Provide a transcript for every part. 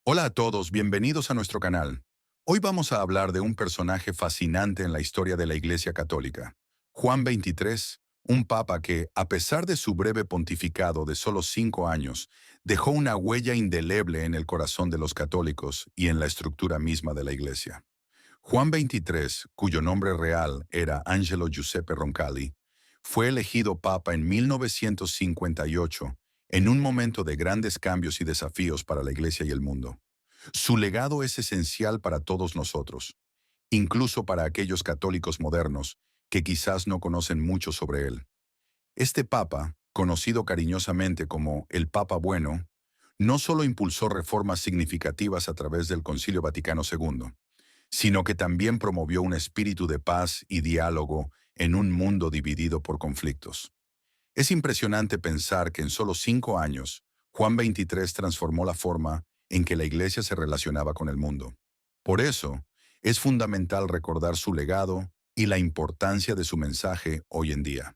Hola a todos, bienvenidos a nuestro canal. Hoy vamos a hablar de un personaje fascinante en la historia de la Iglesia Católica, Juan XXIII, un papa que, a pesar de su breve pontificado de solo 5 años, dejó una huella indeleble en el corazón de los católicos y en la estructura misma de la Iglesia. Juan XXIII, cuyo nombre real era Angelo Giuseppe Roncalli, fue elegido papa en 1958, en un momento de grandes cambios y desafíos para la Iglesia y el mundo. Su legado es esencial para todos nosotros, incluso para aquellos católicos modernos que quizás no conocen mucho sobre él. Este papa, conocido cariñosamente como el Papa Bueno, no solo impulsó reformas significativas a través del Concilio Vaticano II, sino que también promovió un espíritu de paz y diálogo en un mundo dividido por conflictos. Es impresionante pensar que en solo 5 años, Juan XXIII transformó la forma en que la Iglesia se relacionaba con el mundo. Por eso, es fundamental recordar su legado y la importancia de su mensaje hoy en día.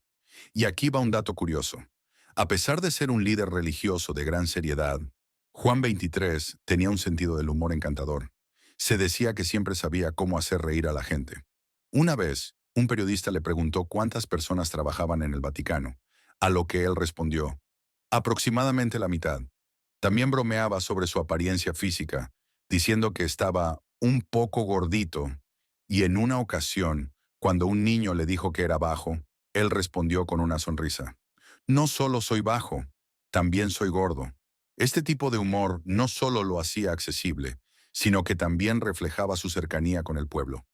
Y aquí va un dato curioso. A pesar de ser un líder religioso de gran seriedad, Juan XXIII tenía un sentido del humor encantador. Se decía que siempre sabía cómo hacer reír a la gente. Una vez, un periodista le preguntó cuántas personas trabajaban en el Vaticano, a lo que él respondió, aproximadamente la mitad. También bromeaba sobre su apariencia física, diciendo que estaba un poco gordito, y en una ocasión, cuando un niño le dijo que era bajo, él respondió con una sonrisa. No solo soy bajo, también soy gordo. Este tipo de humor no solo lo hacía accesible, sino que también reflejaba su cercanía con el pueblo.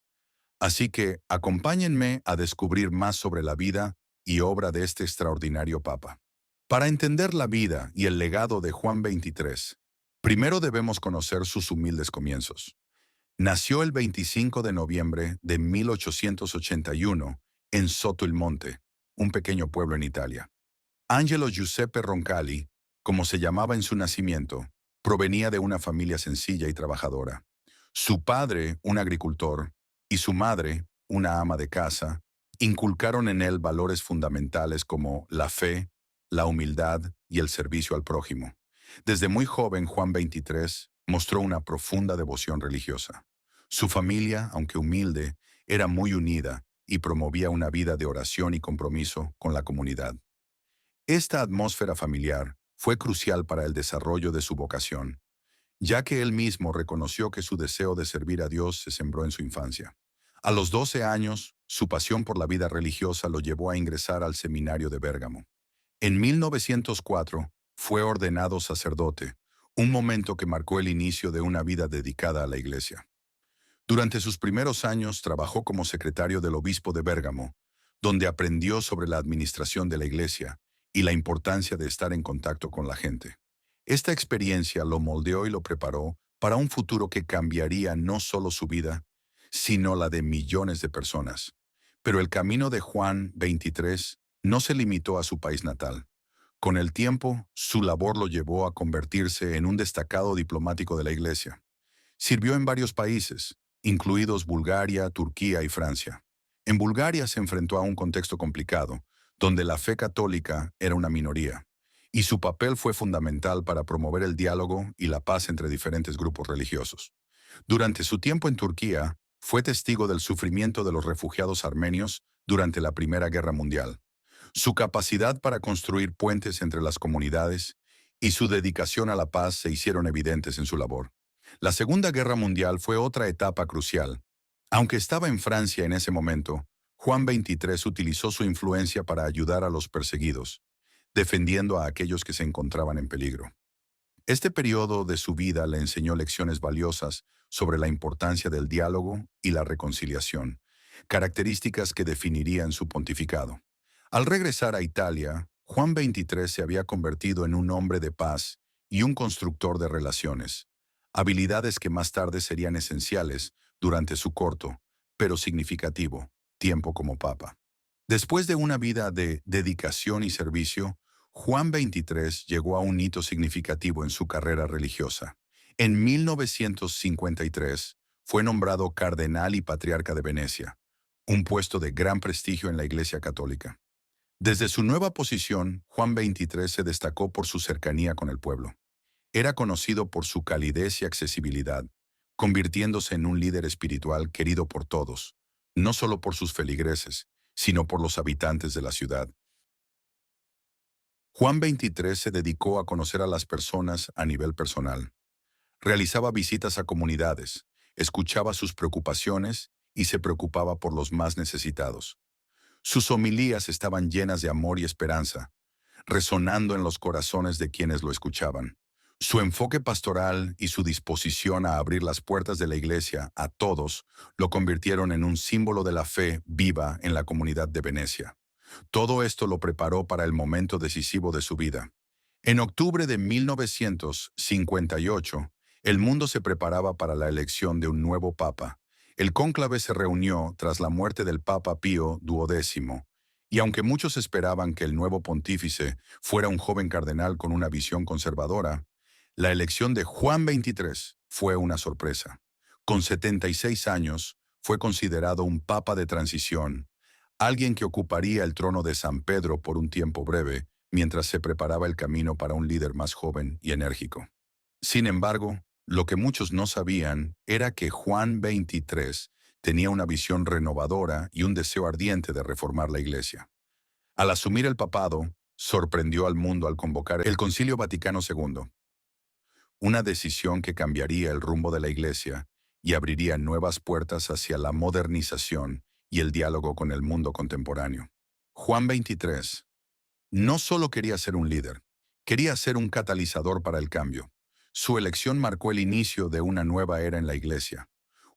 Así que acompáñenme a descubrir más sobre la vida y obra de este extraordinario papa. Para entender la vida y el legado de Juan XXIII, primero debemos conocer sus humildes comienzos. Nació el 25 de noviembre de 1881 en Soto il Monte, un pequeño pueblo en Italia. Angelo Giuseppe Roncalli, como se llamaba en su nacimiento, provenía de una familia sencilla y trabajadora. Su padre, un agricultor, y su madre, una ama de casa, inculcaron en él valores fundamentales como la fe, la humildad y el servicio al prójimo. Desde muy joven, Juan XXIII mostró una profunda devoción religiosa. Su familia, aunque humilde, era muy unida y promovía una vida de oración y compromiso con la comunidad. Esta atmósfera familiar fue crucial para el desarrollo de su vocación, ya que él mismo reconoció que su deseo de servir a Dios se sembró en su infancia. A los 12 años, su pasión por la vida religiosa lo llevó a ingresar al seminario de Bérgamo. En 1904, fue ordenado sacerdote, un momento que marcó el inicio de una vida dedicada a la Iglesia. Durante sus primeros años trabajó como secretario del obispo de Bérgamo, donde aprendió sobre la administración de la Iglesia y la importancia de estar en contacto con la gente. Esta experiencia lo moldeó y lo preparó para un futuro que cambiaría no solo su vida, sino la de millones de personas. Pero el camino de Juan XXIII no se limitó a su país natal. Con el tiempo, su labor lo llevó a convertirse en un destacado diplomático de la Iglesia. Sirvió en varios países, incluidos Bulgaria, Turquía y Francia. En Bulgaria se enfrentó a un contexto complicado, donde la fe católica era una minoría, y su papel fue fundamental para promover el diálogo y la paz entre diferentes grupos religiosos. Durante su tiempo en Turquía, fue testigo del sufrimiento de los refugiados armenios durante la Primera Guerra Mundial. Su capacidad para construir puentes entre las comunidades y su dedicación a la paz se hicieron evidentes en su labor. La Segunda Guerra Mundial fue otra etapa crucial. Aunque estaba en Francia en ese momento, Juan XXIII utilizó su influencia para ayudar a los perseguidos, defendiendo a aquellos que se encontraban en peligro. Este periodo de su vida le enseñó lecciones valiosas sobre la importancia del diálogo y la reconciliación, características que definirían su pontificado. Al regresar a Italia, Juan XXIII se había convertido en un hombre de paz y un constructor de relaciones, habilidades que más tarde serían esenciales durante su corto, pero significativo, tiempo como papa. Después de una vida de dedicación y servicio, Juan XXIII llegó a un hito significativo en su carrera religiosa. En 1953 fue nombrado cardenal y patriarca de Venecia, un puesto de gran prestigio en la Iglesia Católica. Desde su nueva posición, Juan XXIII se destacó por su cercanía con el pueblo. Era conocido por su calidez y accesibilidad, convirtiéndose en un líder espiritual querido por todos, no solo por sus feligreses, sino por los habitantes de la ciudad. Juan 23 se dedicó a conocer a las personas a nivel personal. Realizaba visitas a comunidades, escuchaba sus preocupaciones y se preocupaba por los más necesitados. Sus homilías estaban llenas de amor y esperanza, resonando en los corazones de quienes lo escuchaban. Su enfoque pastoral y su disposición a abrir las puertas de la iglesia a todos lo convirtieron en un símbolo de la fe viva en la comunidad de Venecia. Todo esto lo preparó para el momento decisivo de su vida. En octubre de 1958, el mundo se preparaba para la elección de un nuevo papa. El cónclave se reunió tras la muerte del Papa Pío XII, y aunque muchos esperaban que el nuevo pontífice fuera un joven cardenal con una visión conservadora, la elección de Juan XXIII fue una sorpresa. Con 76 años, fue considerado un papa de transición, alguien que ocuparía el trono de San Pedro por un tiempo breve, mientras se preparaba el camino para un líder más joven y enérgico. Sin embargo, lo que muchos no sabían era que Juan XXIII tenía una visión renovadora y un deseo ardiente de reformar la Iglesia. Al asumir el papado, sorprendió al mundo al convocar el Concilio Vaticano II, una decisión que cambiaría el rumbo de la Iglesia y abriría nuevas puertas hacia la modernización y el diálogo con el mundo contemporáneo. Juan XXIII no solo quería ser un líder, quería ser un catalizador para el cambio. Su elección marcó el inicio de una nueva era en la Iglesia,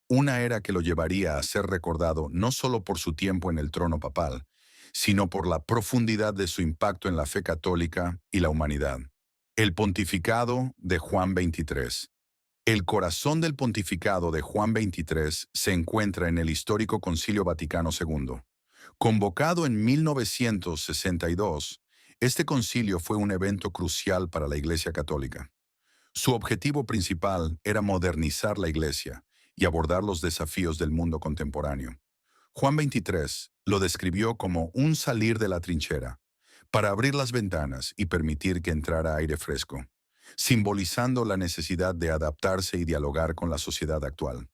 una era que lo llevaría a ser recordado no solo por su tiempo en el trono papal, sino por la profundidad de su impacto en la fe católica y la humanidad. El pontificado de Juan XXIII. El corazón del pontificado de Juan XXIII se encuentra en el histórico Concilio Vaticano II. Convocado en 1962, este concilio fue un evento crucial para la Iglesia Católica. Su objetivo principal era modernizar la Iglesia y abordar los desafíos del mundo contemporáneo. Juan XXIII lo describió como un salir de la trinchera, para abrir las ventanas y permitir que entrara aire fresco, simbolizando la necesidad de adaptarse y dialogar con la sociedad actual.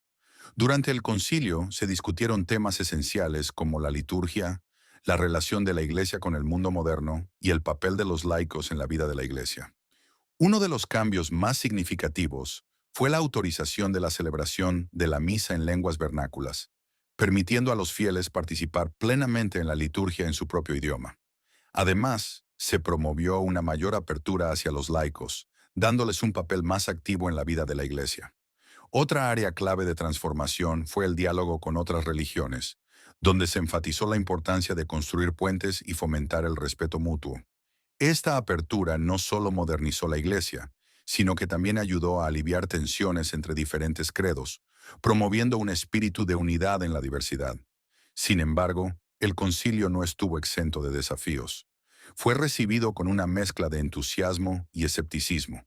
Durante el concilio se discutieron temas esenciales como la liturgia, la relación de la Iglesia con el mundo moderno y el papel de los laicos en la vida de la Iglesia. Uno de los cambios más significativos fue la autorización de la celebración de la misa en lenguas vernáculas, permitiendo a los fieles participar plenamente en la liturgia en su propio idioma. Además, se promovió una mayor apertura hacia los laicos, dándoles un papel más activo en la vida de la Iglesia. Otra área clave de transformación fue el diálogo con otras religiones, donde se enfatizó la importancia de construir puentes y fomentar el respeto mutuo. Esta apertura no solo modernizó la Iglesia, sino que también ayudó a aliviar tensiones entre diferentes credos, promoviendo un espíritu de unidad en la diversidad. Sin embargo, el concilio no estuvo exento de desafíos. Fue recibido con una mezcla de entusiasmo y escepticismo.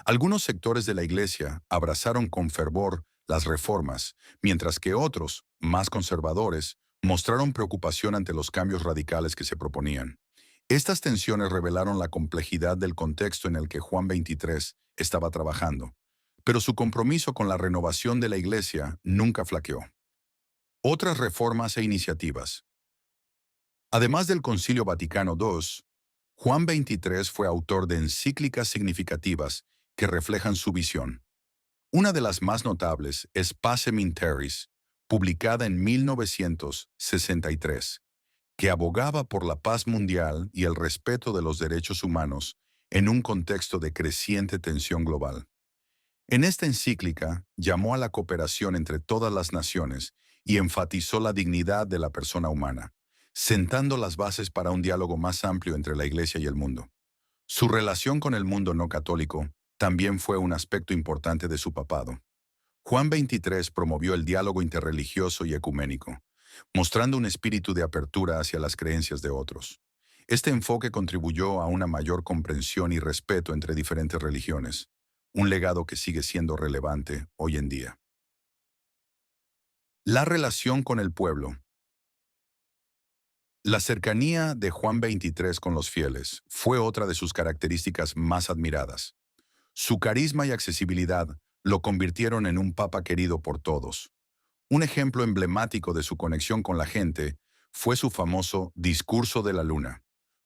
Algunos sectores de la Iglesia abrazaron con fervor las reformas, mientras que otros, más conservadores, mostraron preocupación ante los cambios radicales que se proponían. Estas tensiones revelaron la complejidad del contexto en el que Juan XXIII estaba trabajando, pero su compromiso con la renovación de la Iglesia nunca flaqueó. Otras reformas e iniciativas. Además del Concilio Vaticano II, Juan XXIII fue autor de encíclicas significativas que reflejan su visión. Una de las más notables es Pacem in Terris, publicada en 1963, que abogaba por la paz mundial y el respeto de los derechos humanos en un contexto de creciente tensión global. En esta encíclica llamó a la cooperación entre todas las naciones y enfatizó la dignidad de la persona humana, sentando las bases para un diálogo más amplio entre la Iglesia y el mundo. Su relación con el mundo no católico también fue un aspecto importante de su papado. Juan XXIII promovió el diálogo interreligioso y ecuménico, mostrando un espíritu de apertura hacia las creencias de otros. Este enfoque contribuyó a una mayor comprensión y respeto entre diferentes religiones, un legado que sigue siendo relevante hoy en día. La relación con el pueblo. La cercanía de Juan XXIII con los fieles fue otra de sus características más admiradas. Su carisma y accesibilidad lo convirtieron en un papa querido por todos. Un ejemplo emblemático de su conexión con la gente fue su famoso Discurso de la Luna,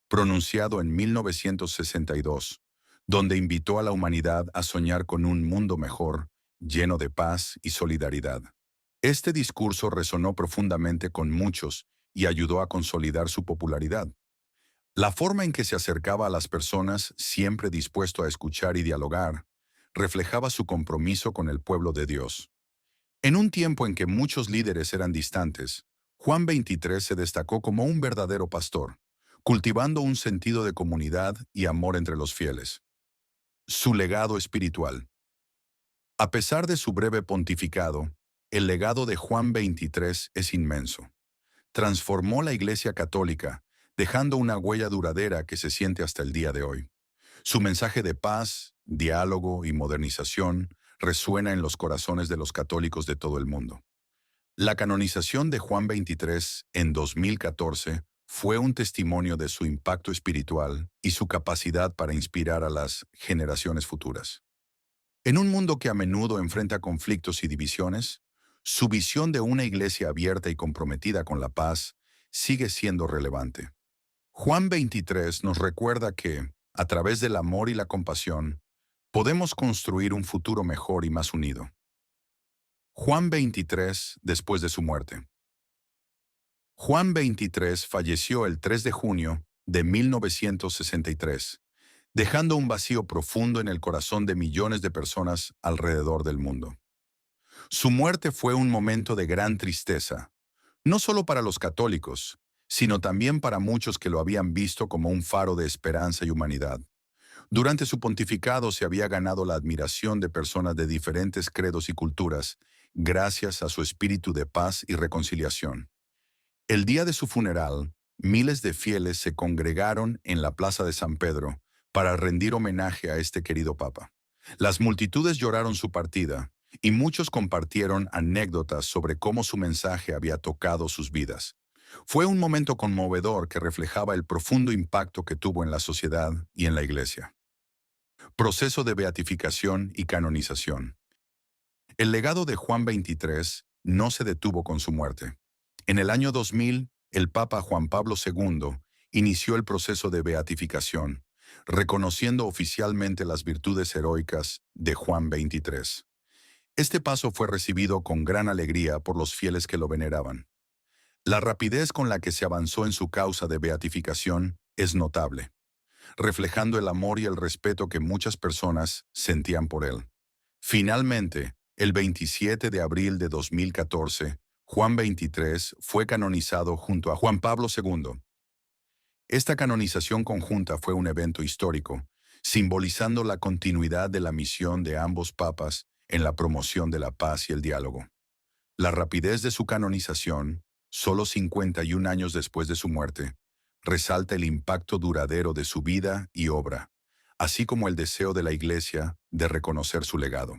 pronunciado en 1962, donde invitó a la humanidad a soñar con un mundo mejor, lleno de paz y solidaridad. Este discurso resonó profundamente con muchos y ayudó a consolidar su popularidad. La forma en que se acercaba a las personas, siempre dispuesto a escuchar y dialogar, reflejaba su compromiso con el pueblo de Dios. En un tiempo en que muchos líderes eran distantes, Juan 23 se destacó como un verdadero pastor, cultivando un sentido de comunidad y amor entre los fieles. Su legado espiritual. A pesar de su breve pontificado, el legado de Juan 23 es inmenso. Transformó la Iglesia Católica, dejando una huella duradera que se siente hasta el día de hoy. Su mensaje de paz, diálogo y modernización resuena en los corazones de los católicos de todo el mundo. La canonización de Juan 23 en 2014 fue un testimonio de su impacto espiritual y su capacidad para inspirar a las generaciones futuras. En un mundo que a menudo enfrenta conflictos y divisiones, su visión de una iglesia abierta y comprometida con la paz sigue siendo relevante. Juan 23 nos recuerda que, a través del amor y la compasión, podemos construir un futuro mejor y más unido. Juan 23 después de su muerte. Juan 23 falleció el 3 de junio de 1963, dejando un vacío profundo en el corazón de millones de personas alrededor del mundo. Su muerte fue un momento de gran tristeza, no solo para los católicos, sino también para muchos que lo habían visto como un faro de esperanza y humanidad. Durante su pontificado se había ganado la admiración de personas de diferentes credos y culturas, gracias a su espíritu de paz y reconciliación. El día de su funeral, miles de fieles se congregaron en la Plaza de San Pedro para rendir homenaje a este querido papa. Las multitudes lloraron su partida, y muchos compartieron anécdotas sobre cómo su mensaje había tocado sus vidas. Fue un momento conmovedor que reflejaba el profundo impacto que tuvo en la sociedad y en la Iglesia. Proceso de beatificación y canonización. El legado de Juan 23 no se detuvo con su muerte. En el año 2000, el Papa Juan Pablo II inició el proceso de beatificación, reconociendo oficialmente las virtudes heroicas de Juan 23. Este paso fue recibido con gran alegría por los fieles que lo veneraban. La rapidez con la que se avanzó en su causa de beatificación es notable, reflejando el amor y el respeto que muchas personas sentían por él. Finalmente, el 27 de abril de 2014, Juan 23 fue canonizado junto a Juan Pablo II. Esta canonización conjunta fue un evento histórico, simbolizando la continuidad de la misión de ambos papas en la promoción de la paz y el diálogo. La rapidez de su canonización, solo 51 años después de su muerte, resalta el impacto duradero de su vida y obra, así como el deseo de la Iglesia de reconocer su legado.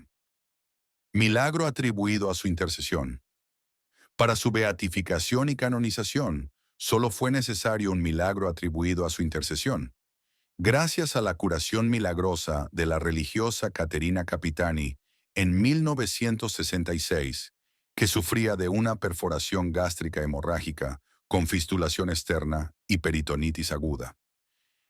Milagro atribuido a su intercesión. Para su beatificación y canonización, solo fue necesario un milagro atribuido a su intercesión. Gracias a la curación milagrosa de la religiosa Caterina Capitani en 1966, que sufría de una perforación gástrica hemorrágica con fistulación externa y peritonitis aguda.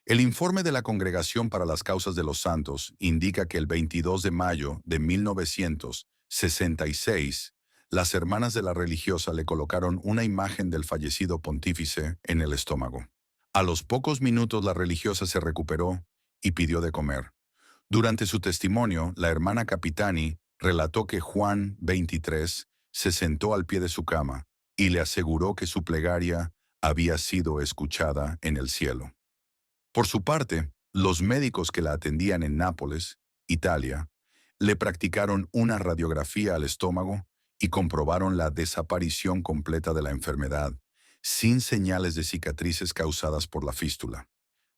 El informe de la Congregación para las Causas de los Santos indica que el 22 de mayo de 1966, las hermanas de la religiosa le colocaron una imagen del fallecido pontífice en el estómago. A los pocos minutos la religiosa se recuperó y pidió de comer. Durante su testimonio, la hermana Capitani relató que Juan 23 se sentó al pie de su cama y le aseguró que su plegaria había sido escuchada en el cielo. Por su parte, los médicos que la atendían en Nápoles, Italia, le practicaron una radiografía al estómago y comprobaron la desaparición completa de la enfermedad, sin señales de cicatrices causadas por la fístula.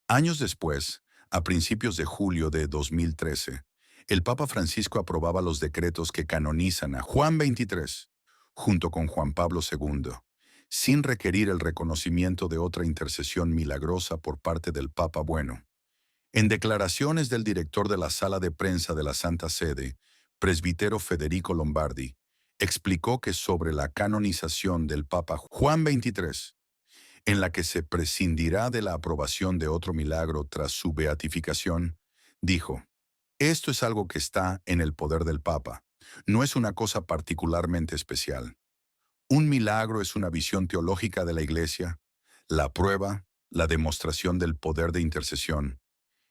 Años después, a principios de julio de 2013, el Papa Francisco aprobaba los decretos que canonizan a Juan 23, junto con Juan Pablo II, sin requerir el reconocimiento de otra intercesión milagrosa por parte del Papa Bueno. En declaraciones del director de la Sala de Prensa de la Santa Sede, presbítero Federico Lombardi, explicó que sobre la canonización del Papa Juan XXIII, en la que se prescindirá de la aprobación de otro milagro tras su beatificación, dijo: esto es algo que está en el poder del Papa, no es una cosa particularmente especial. Un milagro es una visión teológica de la Iglesia, la prueba, la demostración del poder de intercesión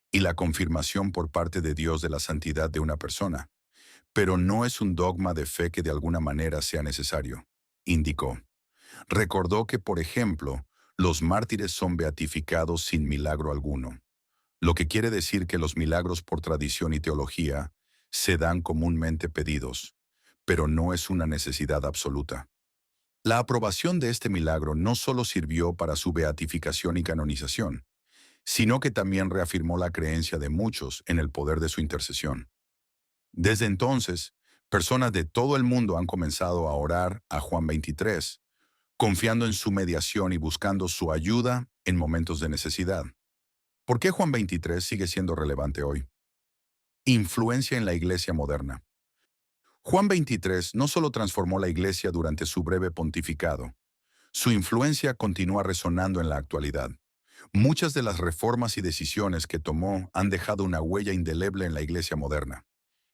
y la confirmación por parte de Dios de la santidad de una persona, pero no es un dogma de fe que de alguna manera sea necesario, indicó. Recordó que, por ejemplo, los mártires son beatificados sin milagro alguno, lo que quiere decir que los milagros por tradición y teología se dan comúnmente pedidos, pero no es una necesidad absoluta. La aprobación de este milagro no solo sirvió para su beatificación y canonización, sino que también reafirmó la creencia de muchos en el poder de su intercesión. Desde entonces, personas de todo el mundo han comenzado a orar a Juan XXIII, confiando en su mediación y buscando su ayuda en momentos de necesidad. ¿Por qué Juan XXIII sigue siendo relevante hoy? Influencia en la Iglesia moderna. Juan XXIII no solo transformó la Iglesia durante su breve pontificado, su influencia continúa resonando en la actualidad. Muchas de las reformas y decisiones que tomó han dejado una huella indeleble en la Iglesia moderna.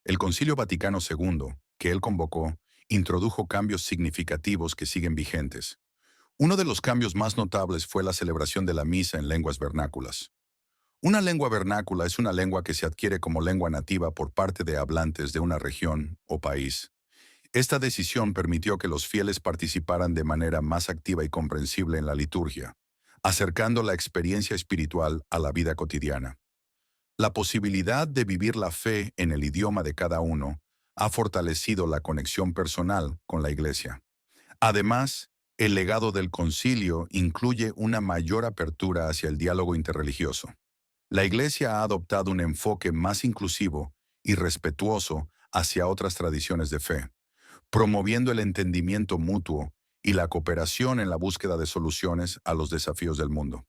El Concilio Vaticano II, que él convocó, introdujo cambios significativos que siguen vigentes. Uno de los cambios más notables fue la celebración de la misa en lenguas vernáculas. Una lengua vernácula es una lengua que se adquiere como lengua nativa por parte de hablantes de una región o país. Esta decisión permitió que los fieles participaran de manera más activa y comprensible en la liturgia, acercando la experiencia espiritual a la vida cotidiana. La posibilidad de vivir la fe en el idioma de cada uno ha fortalecido la conexión personal con la Iglesia. Además, el legado del concilio incluye una mayor apertura hacia el diálogo interreligioso. La Iglesia ha adoptado un enfoque más inclusivo y respetuoso hacia otras tradiciones de fe, promoviendo el entendimiento mutuo y la cooperación en la búsqueda de soluciones a los desafíos del mundo.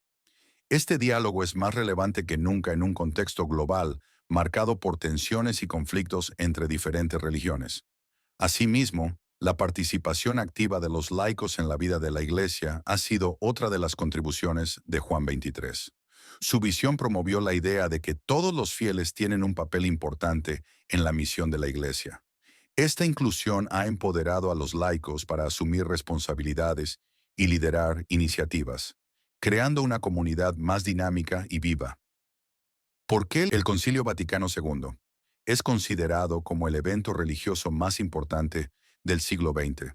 Este diálogo es más relevante que nunca en un contexto global marcado por tensiones y conflictos entre diferentes religiones. Asimismo, la participación activa de los laicos en la vida de la Iglesia ha sido otra de las contribuciones de Juan XXIII. Su visión promovió la idea de que todos los fieles tienen un papel importante en la misión de la Iglesia. Esta inclusión ha empoderado a los laicos para asumir responsabilidades y liderar iniciativas, creando una comunidad más dinámica y viva. ¿Por qué el Concilio Vaticano II es considerado como el evento religioso más importante del siglo XX?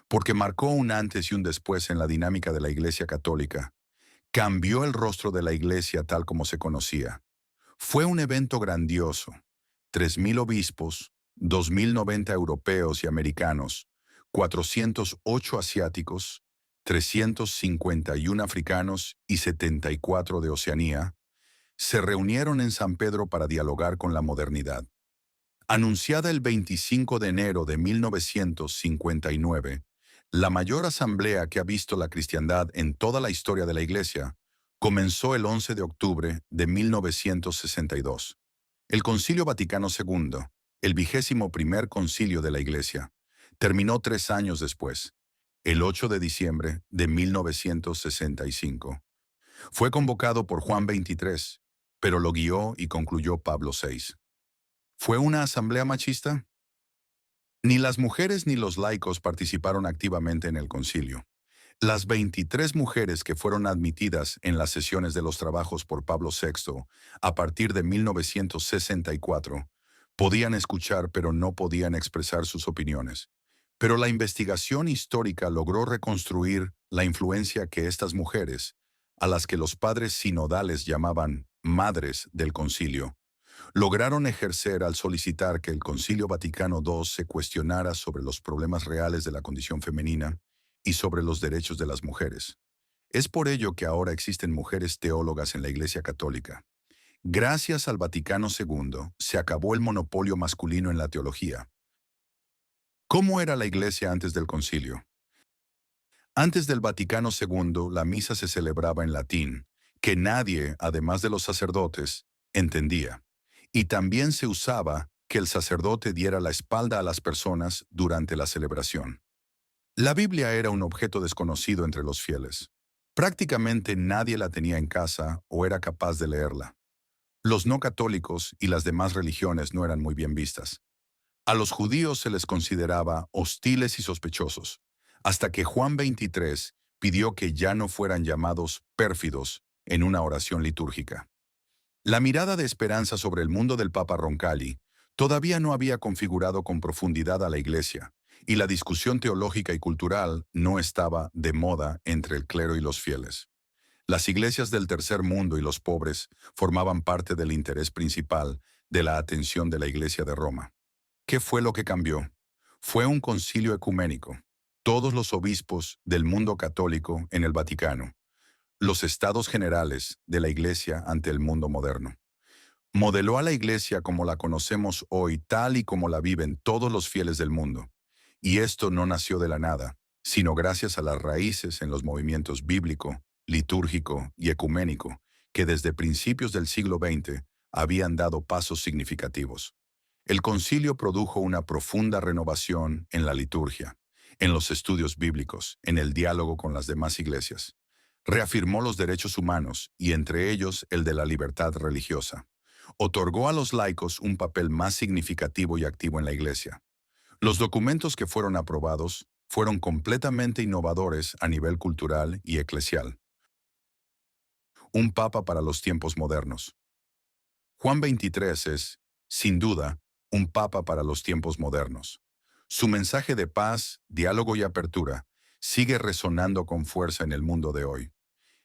Porque marcó un antes y un después en la dinámica de la Iglesia Católica. Cambió el rostro de la Iglesia tal como se conocía. Fue un evento grandioso. 3.000 obispos, 2.090 europeos y americanos, 408 asiáticos, 351 africanos y 74 de Oceanía, se reunieron en San Pedro para dialogar con la modernidad. Anunciada el 25 de enero de 1959, la mayor asamblea que ha visto la cristiandad en toda la historia de la Iglesia comenzó el 11 de octubre de 1962. El Concilio Vaticano II, el 21º concilio de la Iglesia, terminó 3 años después, el 8 de diciembre de 1965. Fue convocado por Juan XXIII, pero lo guió y concluyó Pablo VI. ¿Fue una asamblea machista? Ni las mujeres ni los laicos participaron activamente en el concilio. Las 23 mujeres que fueron admitidas en las sesiones de los trabajos por Pablo VI a partir de 1964 podían escuchar pero no podían expresar sus opiniones. Pero la investigación histórica logró reconstruir la influencia que estas mujeres, a las que los padres sinodales llamaban madres del concilio, lograron ejercer al solicitar que el Concilio Vaticano II se cuestionara sobre los problemas reales de la condición femenina y sobre los derechos de las mujeres. Es por ello que ahora existen mujeres teólogas en la Iglesia Católica. Gracias al Vaticano II, se acabó el monopolio masculino en la teología. ¿Cómo era la Iglesia antes del concilio? Antes del Vaticano II, la misa se celebraba en latín, que nadie, además de los sacerdotes, entendía. Y también se usaba que el sacerdote diera la espalda a las personas durante la celebración. La Biblia era un objeto desconocido entre los fieles. Prácticamente nadie la tenía en casa o era capaz de leerla. Los no católicos y las demás religiones no eran muy bien vistas. A los judíos se les consideraba hostiles y sospechosos, hasta que Juan 23 pidió que ya no fueran llamados pérfidos en una oración litúrgica. La mirada de esperanza sobre el mundo del Papa Roncalli todavía no había configurado con profundidad a la Iglesia, y la discusión teológica y cultural no estaba de moda entre el clero y los fieles. Las iglesias del tercer mundo y los pobres formaban parte del interés principal de la atención de la Iglesia de Roma. ¿Qué fue lo que cambió? Fue un concilio ecuménico. Todos los obispos del mundo católico en el Vaticano. Los estados generales de la Iglesia ante el mundo moderno. Modeló a la Iglesia como la conocemos hoy, tal y como la viven todos los fieles del mundo. Y esto no nació de la nada, sino gracias a las raíces en los movimientos bíblico, litúrgico y ecuménico, que desde principios del siglo XX habían dado pasos significativos. El concilio produjo una profunda renovación en la liturgia, en los estudios bíblicos, en el diálogo con las demás iglesias. Reafirmó los derechos humanos y entre ellos el de la libertad religiosa. Otorgó a los laicos un papel más significativo y activo en la iglesia. Los documentos que fueron aprobados fueron completamente innovadores a nivel cultural y eclesial. Un papa para los tiempos modernos. Juan 23 es, sin duda, un papa para los tiempos modernos. Su mensaje de paz, diálogo y apertura sigue resonando con fuerza en el mundo de hoy.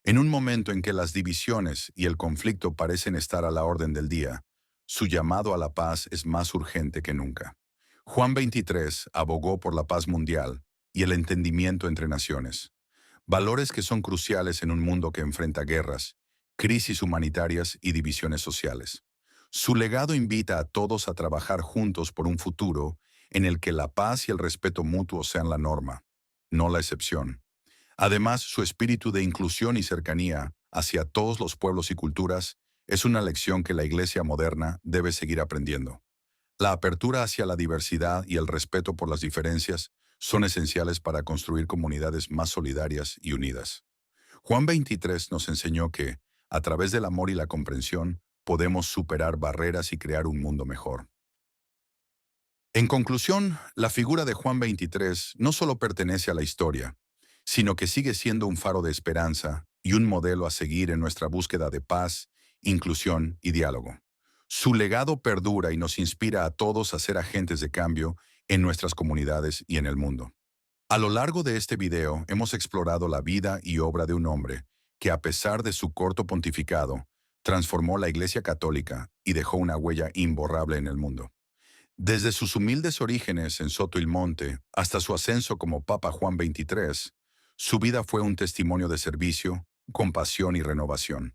En un momento en que las divisiones y el conflicto parecen estar a la orden del día, su llamado a la paz es más urgente que nunca. Juan 23 abogó por la paz mundial y el entendimiento entre naciones, valores que son cruciales en un mundo que enfrenta guerras, crisis humanitarias y divisiones sociales. Su legado invita a todos a trabajar juntos por un futuro en el que la paz y el respeto mutuo sean la norma, no la excepción. Además, su espíritu de inclusión y cercanía hacia todos los pueblos y culturas es una lección que la Iglesia moderna debe seguir aprendiendo. La apertura hacia la diversidad y el respeto por las diferencias son esenciales para construir comunidades más solidarias y unidas. Juan 23 nos enseñó que, a través del amor y la comprensión, podemos superar barreras y crear un mundo mejor. En conclusión, la figura de Juan 23 no solo pertenece a la historia, sino que sigue siendo un faro de esperanza y un modelo a seguir en nuestra búsqueda de paz, inclusión y diálogo. Su legado perdura y nos inspira a todos a ser agentes de cambio en nuestras comunidades y en el mundo. A lo largo de este video hemos explorado la vida y obra de un hombre que, a pesar de su corto pontificado, transformó la Iglesia Católica y dejó una huella imborrable en el mundo. Desde sus humildes orígenes en Soto il Monte hasta su ascenso como Papa Juan 23, su vida fue un testimonio de servicio, compasión y renovación.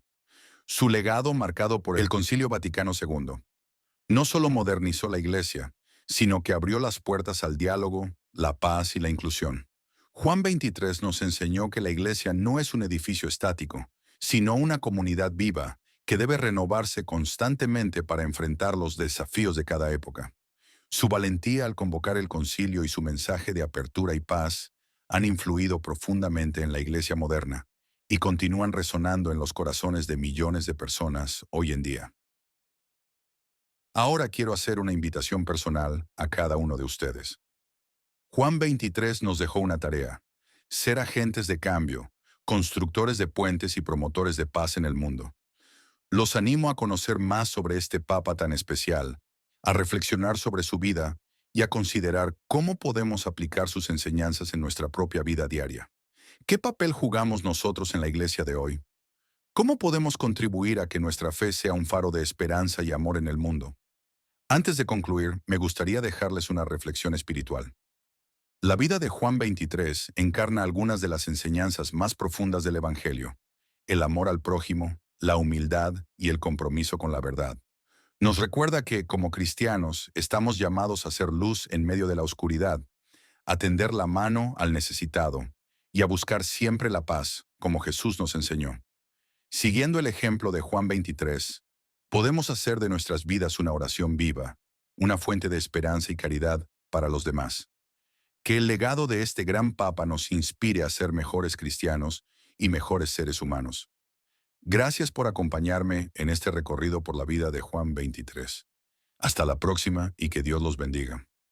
Su legado, marcado por el Concilio Vaticano II, no solo modernizó la Iglesia, sino que abrió las puertas al diálogo, la paz y la inclusión. Juan 23 nos enseñó que la Iglesia no es un edificio estático, sino una comunidad viva que debe renovarse constantemente para enfrentar los desafíos de cada época. Su valentía al convocar el concilio y su mensaje de apertura y paz han influido profundamente en la Iglesia moderna y continúan resonando en los corazones de millones de personas hoy en día. Ahora quiero hacer una invitación personal a cada uno de ustedes. Juan 23 nos dejó una tarea: ser agentes de cambio, constructores de puentes y promotores de paz en el mundo. Los animo a conocer más sobre este Papa tan especial, a reflexionar sobre su vida y a considerar cómo podemos aplicar sus enseñanzas en nuestra propia vida diaria. ¿Qué papel jugamos nosotros en la Iglesia de hoy? ¿Cómo podemos contribuir a que nuestra fe sea un faro de esperanza y amor en el mundo? Antes de concluir, me gustaría dejarles una reflexión espiritual. La vida de Juan 23 encarna algunas de las enseñanzas más profundas del Evangelio: el amor al prójimo, la humildad y el compromiso con la verdad. Nos recuerda que, como cristianos, estamos llamados a ser luz en medio de la oscuridad, a tender la mano al necesitado y a buscar siempre la paz, como Jesús nos enseñó. Siguiendo el ejemplo de Juan 23, podemos hacer de nuestras vidas una oración viva, una fuente de esperanza y caridad para los demás. Que el legado de este gran Papa nos inspire a ser mejores cristianos y mejores seres humanos. Gracias por acompañarme en este recorrido por la vida de Juan 23. Hasta la próxima y que Dios los bendiga.